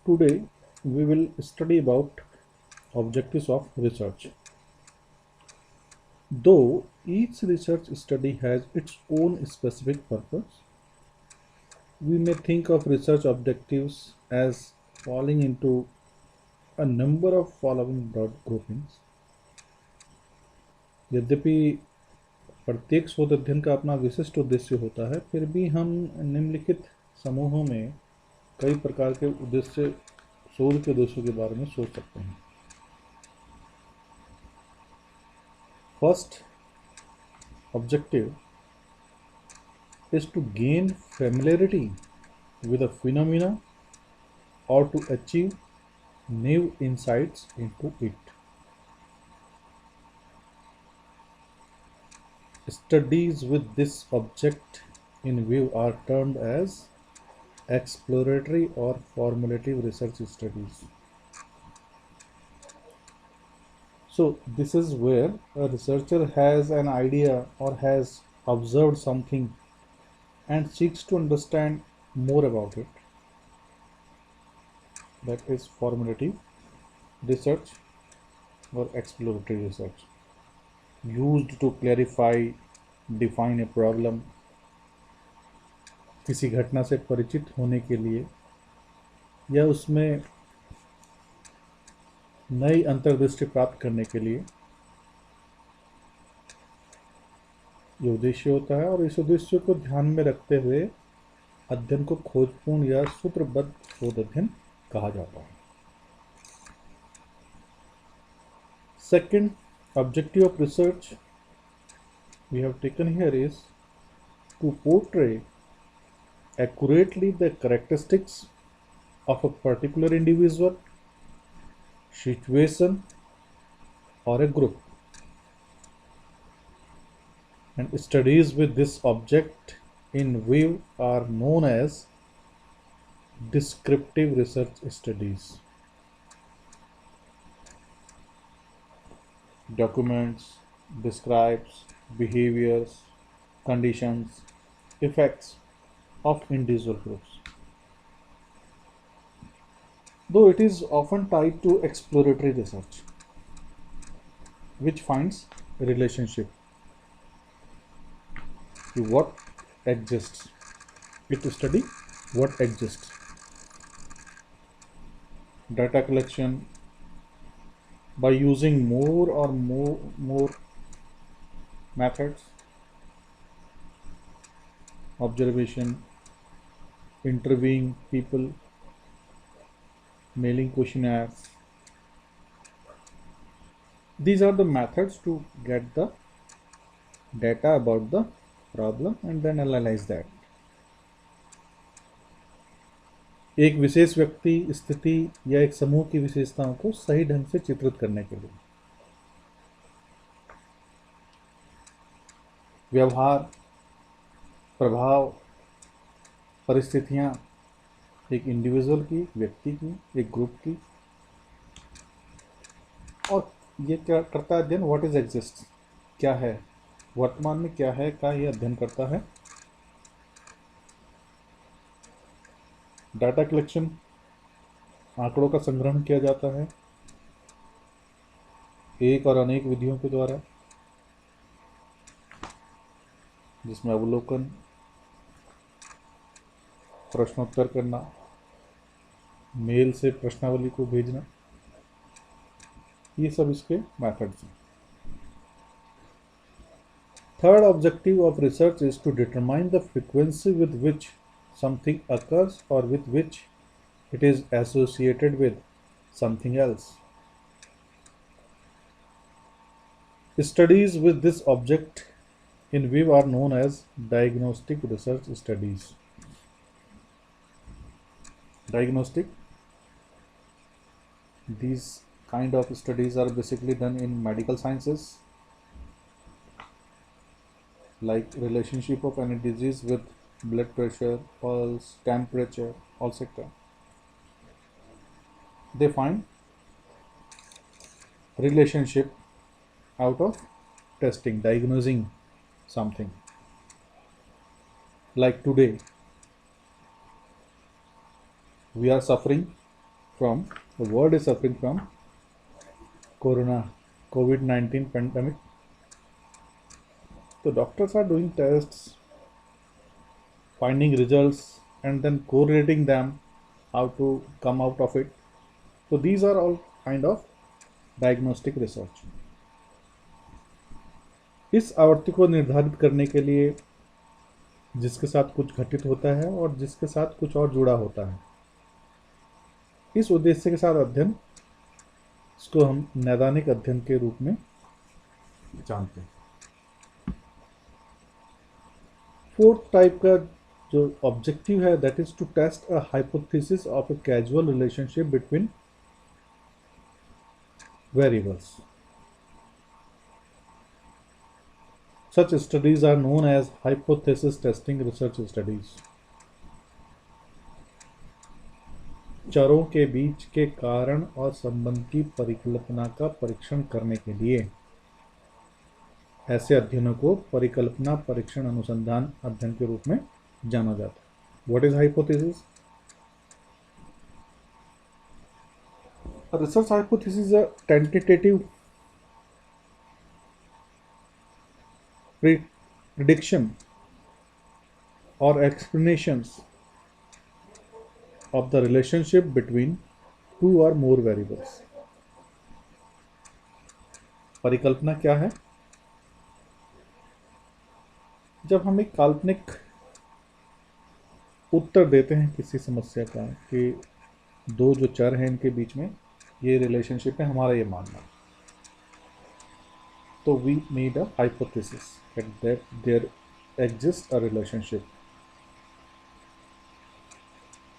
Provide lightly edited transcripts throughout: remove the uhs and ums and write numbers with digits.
Today we will study about objectives of research. Though each research study has its own specific purpose, we may think of research objectives as falling into a number of following broad groupings. यद्यपि प्रत्येक शोध अध्ययन का अपना विशिष्ट उद्देश्य होता है, फिर भी हम निम्नलिखित समूहों में कई प्रकार के उद्देश्य शोध के उद्देश्यों के बारे में सोच सकते हैं. First objective is to gain familiarity with a phenomena or to achieve new insights into it. Studies with this object in view are termed as exploratory or formulative research studies. So this is where a researcher has an idea or has observed something and seeks to understand more about it. That is formulative research or exploratory research, used to clarify, define a problem. किसी घटना से परिचित होने के लिए या उसमें नई अंतर्दृष्टि प्राप्त करने के लिए ये उद्देश्य होता है, और इस उद्देश्य को ध्यान में रखते हुए अध्ययन को खोजपूर्ण या सूत्रबद्ध शोध अध्ययन कहा जाता है. Second objective of research we have taken here is to portray accurately the characteristics of a particular individual, situation, or a group. And studies with this object in view are known as descriptive research studies. Documents, describes behaviors, conditions, effects of individual groups. Though it is often tied to exploratory research, which finds a relationship to what exists. It study what exists. Data collection by using more methods, observation, interviewing people, mailing questionnaires. These are the methods to get the data about the problem and then analyze that. एक विशेष व्यक्ति, स्थिति या एक समूह की विशेषताओं को सही ढंग से चित्रित करने के लिए. व्यवहार, प्रभाव, परिस्थितियां एक इंडिविजुअल की, व्यक्ति की, एक ग्रुप की. और ये क्या करता है अध्ययन? व्हाट इज एग्जिस्ट, क्या है, वर्तमान में क्या है का ये अध्ययन करता है. डाटा कलेक्शन, आंकड़ों का संग्रहण किया जाता है एक और अनेक विधियों के द्वारा, जिसमें अवलोकन, प्रश्नोत्तर करना, मेल से प्रश्नावली को भेजना, ये सब इसके मेथड्स हैं. Third objective of research is to determine the frequency with which something occurs or with which it is associated with something else. Studies with this object in view are known as diagnostic research studies. Diagnostic, these kind of studies are basically done in medical sciences, like relationship of any disease with blood pressure, pulse, temperature, etc. They find relationship out of testing, diagnosing something. Like today, we are suffering from, the world is suffering from COVID-19 pandemic. So doctors are doing tests, finding results, and then correlating them, how to come out of it. So these are all kind of diagnostic research. इस आवृत्ति को निर्धारित करने के लिए जिसके साथ कुछ घटित होता है और जिसके साथ कुछ और जुड़ा होता है, इस उद्देश्य के साथ अध्ययन, इसको हम नैदानिक अध्ययन के रूप में जानते हैं. फोर्थ टाइप का जो ऑब्जेक्टिव है, that is to test a hypothesis of a causal relationship between variables. Such studies are known as hypothesis testing research studies. चरों के बीच के कारण और संबंध की परिकल्पना का परीक्षण करने के लिए ऐसे अध्ययनों को परिकल्पना परीक्षण अनुसंधान अध्ययन के रूप में जाना जाता है. What is hypothesis? A research hypothesis is a tentative prediction or explanations of the relationship between two or more variables. परिकल्पना क्या है? जब हम एक काल्पनिक उत्तर देते हैं किसी समस्या का कि दो जो चर हैं इनके बीच में ये रिलेशनशिप है, हमारा ये मानना, तो we need a hypothesis that there exist a relationship.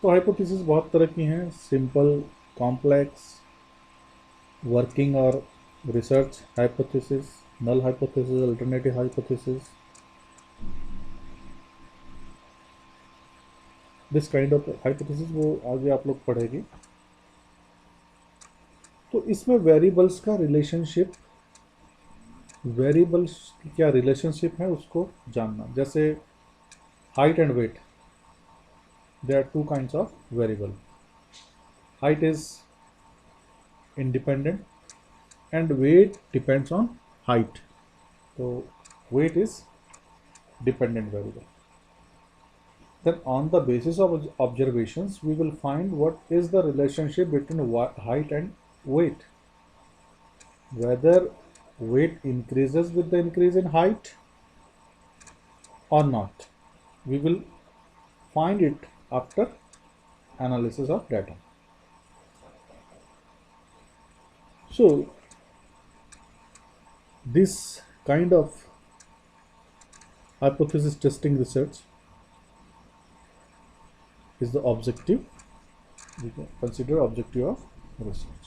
तो हाइपोथेसिस बहुत तरह की हैं, सिंपल, कॉम्प्लेक्स, वर्किंग और research hypothesis, null hypothesis, alternative hypothesis. This kind of hypothesis वो आगे आप लोग पढ़ेंगे. तो इसमें वेरिएबल्स का रिलेशनशिप, वेरिएबल्स की क्या रिलेशनशिप है उसको जानना. जैसे height and weight, there are two kinds of variable. Height is independent and weight depends on height. तो weight is dependent variable. Then on the basis of observations we will find what is the relationship between height and weight, whether weight increases with the increase in height or not. We will find it after analysis of data. So this kind of hypothesis testing research is the objective, we can consider objective of research.